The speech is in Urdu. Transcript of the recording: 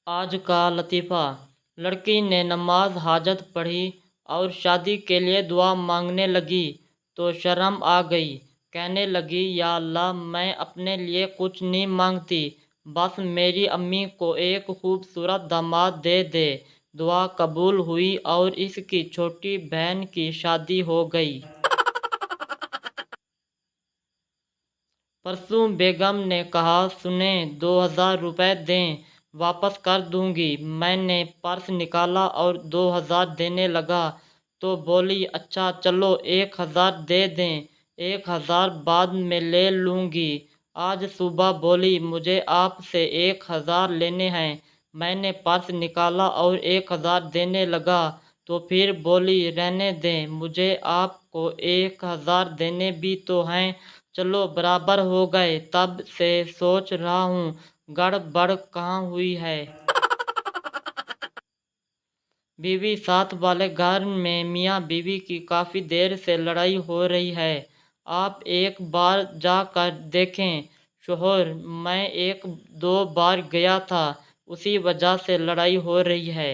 آج کا لطیفہ۔ لڑکی نے نماز حاجت پڑھی اور شادی کے لیے دعا مانگنے لگی تو شرم آ گئی۔ کہنے لگی، یا اللہ، میں اپنے لیے کچھ نہیں مانگتی، بس میری امی کو ایک خوبصورت داماد دے دے۔ دعا قبول ہوئی اور اس کی چھوٹی بہن کی شادی ہو گئی۔ پرسوں بیگم نے کہا، سنیں، 2000 روپے دیں، واپس کر دوں گی۔ میں نے پرس نکالا اور 2000 دینے لگا تو بولی، اچھا چلو 1000 دے دیں، 1000 بعد میں لے لوں گی۔ آج صبح بولی، مجھے آپ سے 1000 لینے ہیں۔ میں نے پرس نکالا اور 1000 دینے لگا تو پھر بولی، رہنے دیں، مجھے آپ کو 1000 دینے بھی تو ہیں، چلو برابر ہو گئے۔ تب سے سوچ رہا ہوں گڑبڑ کہاں ہوئی ہے۔ بیوی ساتھ والے گھر میں میاں بیوی کی کافی دیر سے لڑائی ہو رہی ہے۔ آپ ایک بار جا کر دیکھیں۔ شوہر، میں 1-2 بار گیا تھا، اسی وجہ سے لڑائی ہو رہی ہے۔